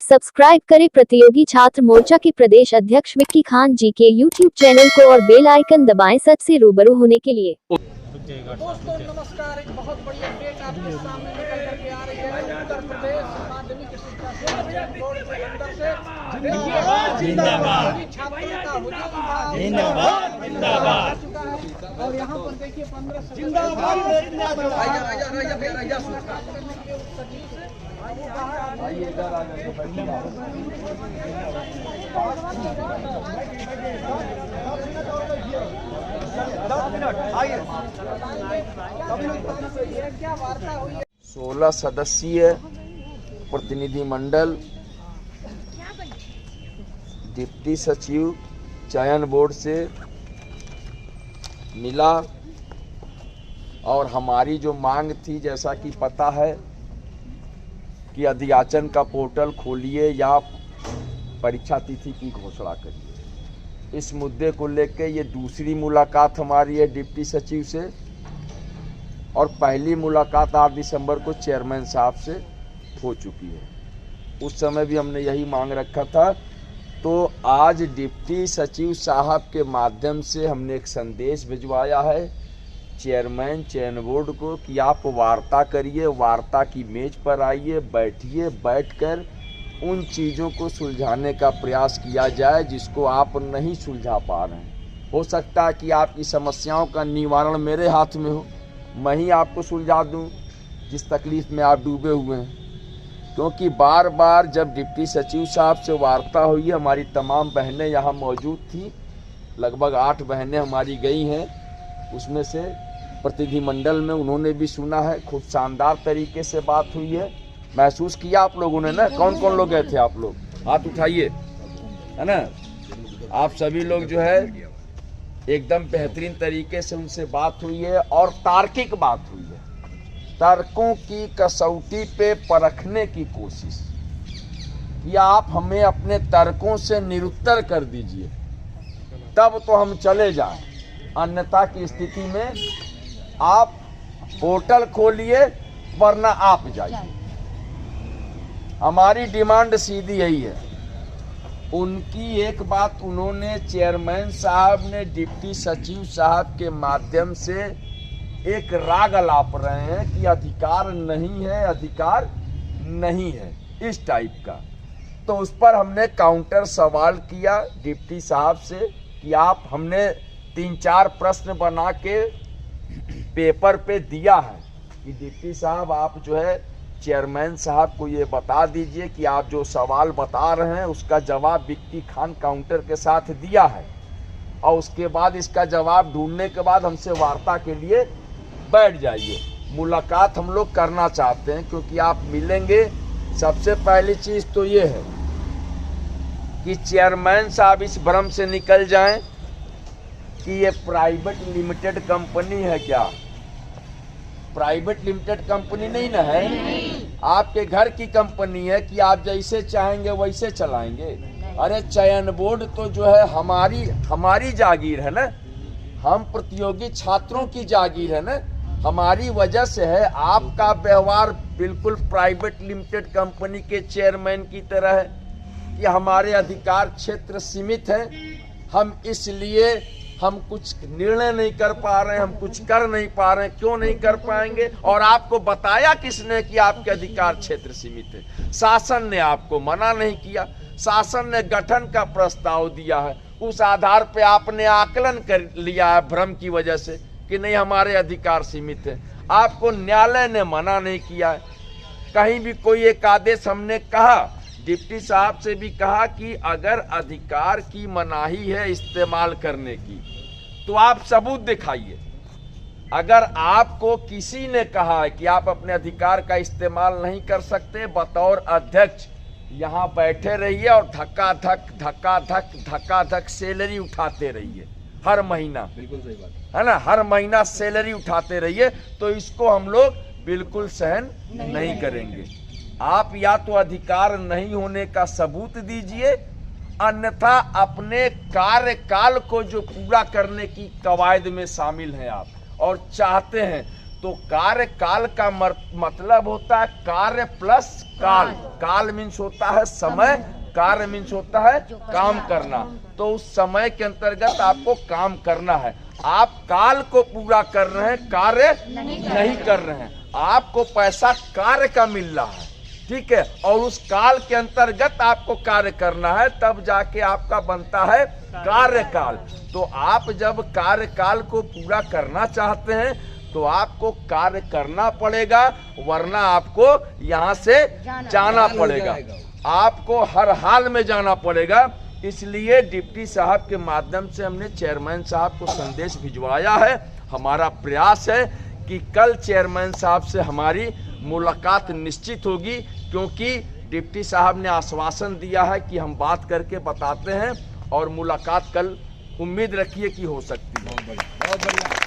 Subscribe करें प्रतियोगी छात्र मोर्चा के प्रदेश अध्यक्ष विक्की खान जी के यूट्यूब चैनल को और बेल आइकन दबाएं सच से रूबरू होने के लिए। दोस्तों नमस्कार, एक बहुत बड़ी अपडेट आपके सामने निकल करके आ रही है। उत्तर प्रदेश माध्यमिक शिक्षा बोर्ड के अंदर से जिंदाबाद छात्रों का हुजूम था, जिंदाबाद जिंदाबाद। और यहाँ पर देखिए 15 जिंदाबाद क्या वार्ता हुई? 16 सदस्यीय प्रतिनिधिमंडल डिप्टी सचिव चयन बोर्ड से मिला और हमारी जो मांग थी, जैसा कि पता है कि अध्याचन का पोर्टल खोलिए या परीक्षा तिथि की घोषणा करिए। इस मुद्दे को लेकर ये दूसरी मुलाकात हमारी है डिप्टी सचिव से, और पहली मुलाकात 8 दिसंबर को चेयरमैन साहब से हो चुकी है। उस समय भी हमने यही मांग रखा था। तो आज डिप्टी सचिव साहब के माध्यम से हमने एक संदेश भिजवाया है चेयरमैन चयन बोर्ड को कि आप वार्ता करिए, वार्ता की मेज पर आइए, बैठिए, बैठकर उन चीज़ों को सुलझाने का प्रयास किया जाए जिसको आप नहीं सुलझा पा रहे हैं। हो सकता है कि आपकी समस्याओं का निवारण मेरे हाथ में हो, मैं ही आपको सुलझा दूं जिस तकलीफ में आप डूबे हुए हैं। क्योंकि बार बार जब डिप्टी सचिव साहब से वार्ता हुई, हमारी तमाम बहनें यहाँ मौजूद थी, लगभग 8 बहनें हमारी गई हैं, उसमें से प्रतिनिधिमंडल में उन्होंने भी सुना है। खूब शानदार तरीके से बात हुई है, महसूस किया आप लोगों ने ना। कौन कौन लोग गए थे? आप लोग हाथ उठाइए, है ना। आप सभी लोग जो है एकदम बेहतरीन तरीके से उनसे बात हुई है और तार्किक बात हुई है। तर्कों की कसौटी पे परखने की कोशिश कि आप हमें अपने तर्कों से निरुत्तर कर दीजिए, तब तो हम चले जाएं। अन्यथा की स्थिति में आप पोर्टल खोलिए, वरना आप जाइए। हमारी डिमांड सीधी यही है। उनकी एक बात उन्होंने चेयरमैन साहब ने डिप्टी सचिव साहब के माध्यम से एक राग अलाप रहे हैं कि अधिकार नहीं है, अधिकार नहीं है, इस टाइप का। तो उस पर हमने काउंटर सवाल किया डिप्टी साहब से कि आप, हमने 3-4 प्रश्न बना के पेपर पे दिया है कि डिप्टी साहब आप जो है चेयरमैन साहब को ये बता दीजिए कि आप जो सवाल बता रहे हैं उसका जवाब विक्की खान काउंटर के साथ दिया है, और उसके बाद इसका जवाब ढूंढने के बाद हमसे वार्ता के लिए बैठ जाइए। मुलाकात हम लोग करना चाहते हैं क्योंकि आप मिलेंगे। सबसे पहली चीज़ तो ये है कि चेयरमैन साहब इस भ्रम से निकल जाएं कि ये प्राइवेट लिमिटेड कंपनी है। क्या प्राइवेट लिमिटेड कंपनी नहीं ना है? आपके घर की कंपनी है कि आप जैसे चाहेंगे वैसे चलाएंगे। अरे चयन बोर्ड तो जो है हमारी जागीर है ना, हम प्रतियोगी छात्रों की जागीर है ना, हमारी वजह से है। आपका व्यवहार बिल्कुल प्राइवेट लिमिटेड कंपनी के चेयरमैन की तरह है कि हमारे अधिकार क्षेत्र सीमित है, हम इसलिए हम कुछ निर्णय नहीं कर पा रहे हैं, हम कुछ कर नहीं पा रहे हैं। क्यों नहीं कर पाएंगे? और आपको बताया किसने कि आपके अधिकार क्षेत्र सीमित है? शासन ने आपको मना नहीं किया, शासन ने गठन का प्रस्ताव दिया है। उस आधार पे आपने आकलन कर लिया है भ्रम की वजह से कि नहीं हमारे अधिकार सीमित है। आपको न्यायालय ने मना नहीं किया है। कहीं भी कोई एक आदेश हमने कहा, डिप्टी साहब से भी कहा कि अगर अधिकार की मनाही है इस्तेमाल करने की तो आप सबूत दिखाइए। अगर आपको किसी ने कहा है कि आप अपने अधिकार का इस्तेमाल नहीं कर सकते, बतौर अध्यक्ष यहाँ बैठे रहिए और धक्का धक सैलरी उठाते रहिए हर महीना। बिल्कुल सही बात है ना, हर महीना सैलरी उठाते रहिए, तो इसको हम लोग बिल्कुल सहन नहीं करेंगे। आप या तो अधिकार नहीं होने का सबूत दीजिए, अन्यथा अपने कार्यकाल को जो पूरा करने की कवायद में शामिल हैं आप और चाहते हैं, तो कार्यकाल का मतलब होता है कार्य प्लस काल। काल मीन्स होता है समय, कार्य मीन्स होता है काम करना। तो उस समय के अंतर्गत आपको काम करना है। आप काल को पूरा कर रहे हैं, कार्य नहीं कर रहे हैं। आपको पैसा कार्य का मिल रहा है, ठीक है, और उस काल के अंतर्गत आपको कार्य करना है, तब जाके आपका बनता है कार्यकाल। तो आप जब कार्यकाल को पूरा करना चाहते हैं तो आपको कार्य करना पड़ेगा, वरना आपको यहाँ से जाना पड़ेगा। आपको हर हाल में जाना पड़ेगा। इसलिए डिप्टी साहब के माध्यम से हमने चेयरमैन साहब को संदेश भिजवाया है। हमारा प्रयास है कि कल चेयरमैन साहब से हमारी मुलाकात निश्चित होगी, क्योंकि डिप्टी साहब ने आश्वासन दिया है कि हम बात करके बताते हैं, और मुलाकात कल उम्मीद रखिए कि हो सकती है। बहुत बढ़िया।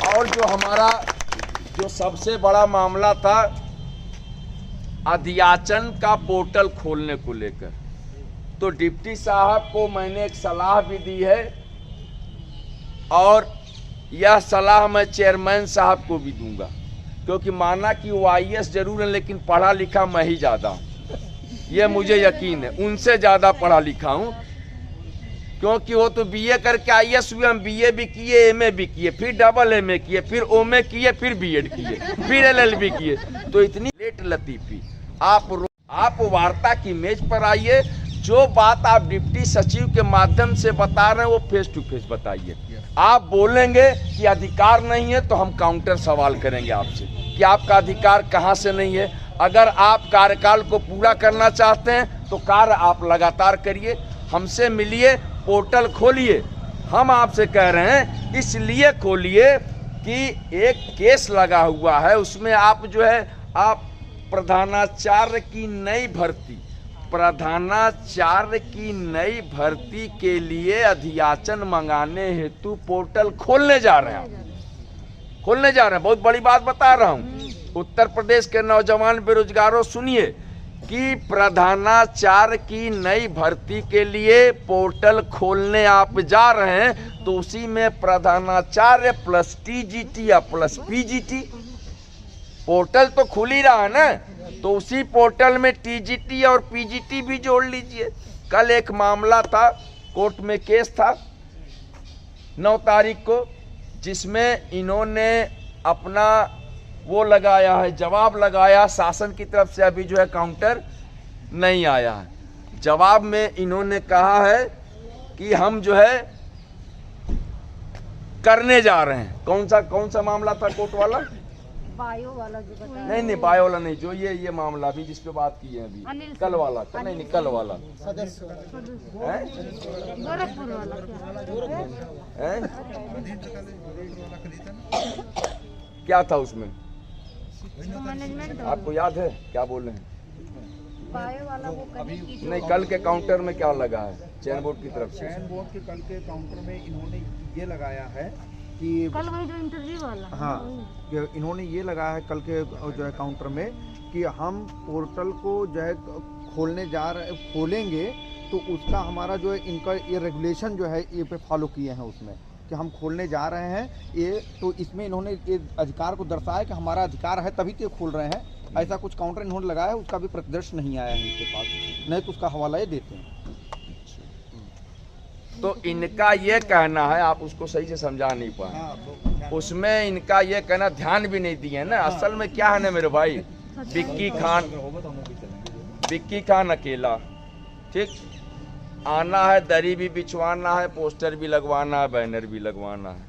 और जो हमारा जो सबसे बड़ा मामला था अध्याचन का पोर्टल खोलने को लेकर, तो डिप्टी साहब को मैंने एक सलाह भी दी है, और यह सलाह मैं चेयरमैन साहब को भी दूंगा, क्योंकि माना कि वो IAS जरूर है, लेकिन पढ़ा लिखा मैं ही ज़्यादा हूँ, ये मुझे यकीन है। उनसे ज़्यादा पढ़ा लिखा हूँ, क्योंकि वो तो BA करके IAS हुए, हम BA भी किए, MA भी किए, फिर डबल MA किए, फिर OMA किए, फिर BEd किए, फिर LLB किए। तो इतनी लेट लतीफ़ी। आप वार्ता की मेज पर आइए, जो बात आप डिप्टी सचिव के माध्यम से बता रहे हैं वो फेस टू फेस बताइए। आप बोलेंगे कि अधिकार नहीं है, तो हम काउंटर सवाल करेंगे आपसे कि आपका अधिकार कहाँ से नहीं है। अगर आप कार्यकाल को पूरा करना चाहते हैं तो कार्य आप लगातार करिए, हमसे मिलिए, पोर्टल खोलिए। हम आपसे कह रहे हैं इसलिए खोलिए कि एक केस लगा हुआ है, उसमें आप जो है आप प्रधानाचार्य की भर्ती के लिए अध्याचन मंगाने हेतु पोर्टल खोलने जा रहे हैं। बहुत बड़ी बात बता रहा हूँ। उत्तर प्रदेश के नौजवान बेरोजगारों सुनिए कि प्रधानाचार्य की नई भर्ती के लिए पोर्टल खोलने आप जा रहे हैं, तो उसी में प्रधानाचार्य प्लस TGT या प्लस PGT, पोर्टल तो खुल ही रहा है ना, तो उसी पोर्टल में TGT और PGT भी जोड़ लीजिए। कल एक मामला था, कोर्ट में केस था 9 तारीख को, जिसमें इन्होंने अपना वो लगाया है, जवाब लगाया शासन की तरफ से। अभी जो है काउंटर नहीं आया है। जवाब में इन्होंने कहा है कि हम जो है करने जा रहे हैं। कौन सा मामला था कोर्ट वाला? बायो वाला जो बताया। नहीं बायो वाला नहीं, जो ये मामला अभी जिस पे बात की है अभी, कल वाला नहीं, कल वाला गोरखपुर वाला क्या था उसमें? मैनेजमेंट आपको याद है क्या बोल रहे हैं? बायो वाला वो नहीं, कल के काउंटर में क्या लगा है चयन बोर्ड की तरफ से? चयन बोर्ड के कल के काउंटर में इन्होंने ये लगाया है कि कल वही जो इंटरव्यू वाला, हाँ, कि इन्होंने ये लगाया है कल के जो है काउंटर में कि हम पोर्टल को जो है खोलेंगे, तो उसका हमारा जो है इनका ये रेगुलेशन जो है ये पे फॉलो किए हैं उसमें कि हम खोलने जा रहे हैं ये। तो इसमें इन्होंने ये अधिकार को दर्शाया कि हमारा अधिकार है तभी तो खोल रहे हैं। ऐसा कुछ काउंटर इन्होंने लगाया है, उसका भी प्रतिदर्श नहीं आया है इनके पास, नहीं तो उसका हवाला ये देते हैं। तो इनका ये कहना है, आप उसको सही से समझा नहीं पाए। उसमें इनका ये कहना ध्यान भी नहीं दिए ना। असल में क्या है ना मेरे भाई, विक्की खान अकेला, ठीक, आना है, दरी भी बिछवाना है, पोस्टर भी लगवाना है, बैनर भी लगवाना है।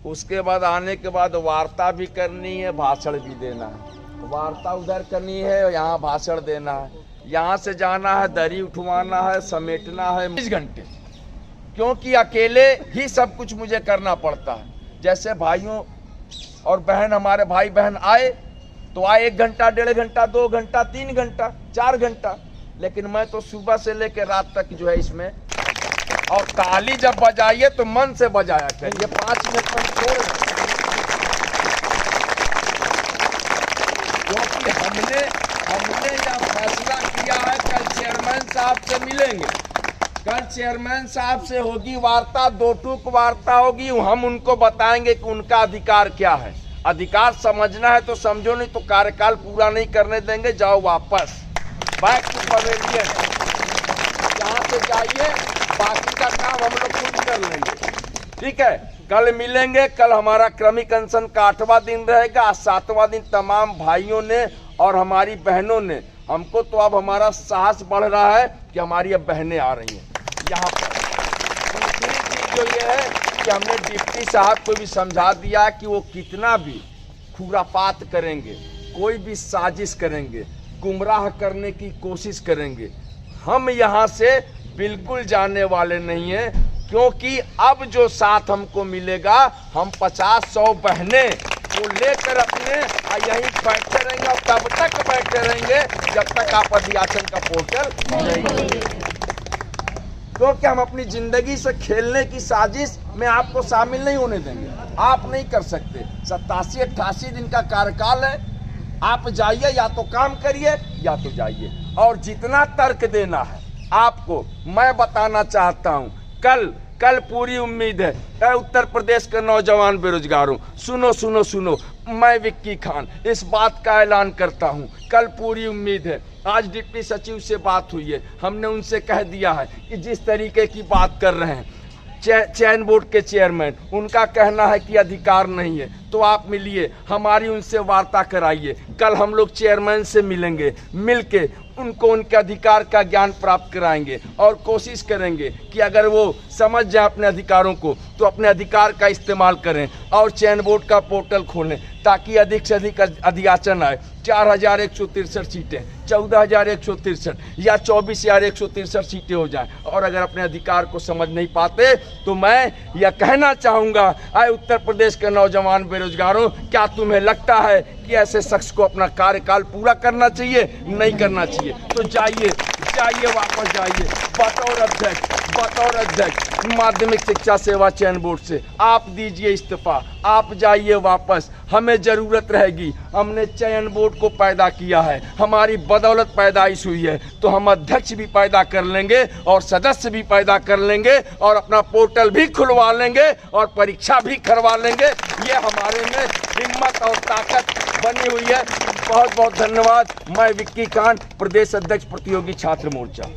उसके बाद आने के बाद वार्ता भी करनी है, भाषण भी देना है। वार्ता उधर करनी है, यहाँ भाषण देना है, यहाँ से जाना है, दरी उठवाना है, समेटना है 20 घंटे, क्योंकि अकेले ही सब कुछ मुझे करना पड़ता है। जैसे भाइयों और बहन, हमारे भाई बहन आए तो आए 1 घंटा, 1.5 घंटा, 2 घंटा, 3 घंटा, 4 घंटा, लेकिन मैं तो सुबह से लेकर रात तक जो है इसमें। और ताली जब बजाइए तो मन से बजाया करिए, 5 मिनट पर छोड़, क्योंकि हमने यह फैसला किया है। कल चेयरमैन साहब से मिलेंगे, कल चेयरमैन साहब से होगी वार्ता, 2 टूक वार्ता होगी। हम उनको बताएंगे कि उनका अधिकार क्या है। अधिकार समझना है तो समझो, नहीं तो कार्यकाल पूरा नहीं करने देंगे। जाओ वापस, बैक टू पवेलियन, यहाँ से जाइए, बाकी का काम हम लोग खुद कर लेंगे। ठीक है, कल मिलेंगे। कल हमारा क्रमिक अनशन का 8वां दिन रहेगा। आज 7वां दिन तमाम भाइयों ने और हमारी बहनों ने, हमको तो अब हमारा साहस बढ़ रहा है कि हमारी अब बहनें आ रही हैं यहाँ पर। दूसरी चीज जो ये है कि हमने डिप्टी साहब को भी समझा दिया कि वो कितना भी खुरापात करेंगे, कोई भी साजिश करेंगे, गुमराह करने की कोशिश करेंगे, हम यहाँ से बिल्कुल जाने वाले नहीं हैं। क्योंकि अब जो साथ हमको मिलेगा, हम 50-100 बहनें को लेकर अपने यहीं बैठे रहेंगे और तब तक बैठे रहेंगे जब तक आप अध्यासन का पोर्टल नहीं खोलेंगे। क्योंकि हम अपनी जिंदगी से खेलने की साजिश में आपको शामिल नहीं होने देंगे। आप नहीं कर सकते। 87-88 दिन का कार्यकाल है। आप जाइए, या तो काम करिए या तो जाइए। और जितना तर्क देना है आपको, मैं बताना चाहता हूं, कल पूरी उम्मीद है। उत्तर प्रदेश के नौजवान बेरोजगारों, सुनो सुनो सुनो, मैं विक्की खान इस बात का ऐलान करता हूं, कल पूरी उम्मीद है। आज डिप्टी सचिव से बात हुई है, हमने उनसे कह दिया है कि जिस तरीके की बात कर रहे हैं चयन बोर्ड के चेयरमैन, उनका कहना है कि अधिकार नहीं है, तो आप मिलिए, हमारी उनसे वार्ता कराइए। कल हम लोग चेयरमैन से मिलेंगे, मिलके उनको उनके अधिकार का ज्ञान प्राप्त कराएंगे और कोशिश करेंगे कि अगर वो समझ जाए अपने अधिकारों को तो अपने अधिकार का इस्तेमाल करें और चयन बोर्ड का पोर्टल खोलें, ताकि अधिक से अधिक अध्यासन आए। 4163 सीटें, 14163 या 24163 सीटें हो जाएं। और अगर अपने अधिकार को समझ नहीं पाते तो मैं यह कहना चाहूँगा, आए उत्तर प्रदेश के नौजवान बेरोजगारों, क्या तुम्हें लगता है कि ऐसे शख्स को अपना कार्यकाल पूरा करना चाहिए? नहीं करना चाहिए। तो जाइए वापस जाइए। बतौर अध्यक्ष माध्यमिक शिक्षा सेवा चयन बोर्ड से आप दीजिए इस्तीफा, आप जाइए वापस। हमें जरूरत रहेगी, हमने चयन बोर्ड को पैदा किया है, हमारी बदौलत पैदाइश हुई है, तो हम अध्यक्ष भी पैदा कर लेंगे और सदस्य भी पैदा कर लेंगे और अपना पोर्टल भी खुलवा लेंगे और परीक्षा भी करवा लेंगे। ये हमारे में हिम्मत और ताकत बनी हुई है। बहुत बहुत धन्यवाद। मैं विक्की खान, प्रदेश अध्यक्ष प्रतियोगी छात्र मोर्चा।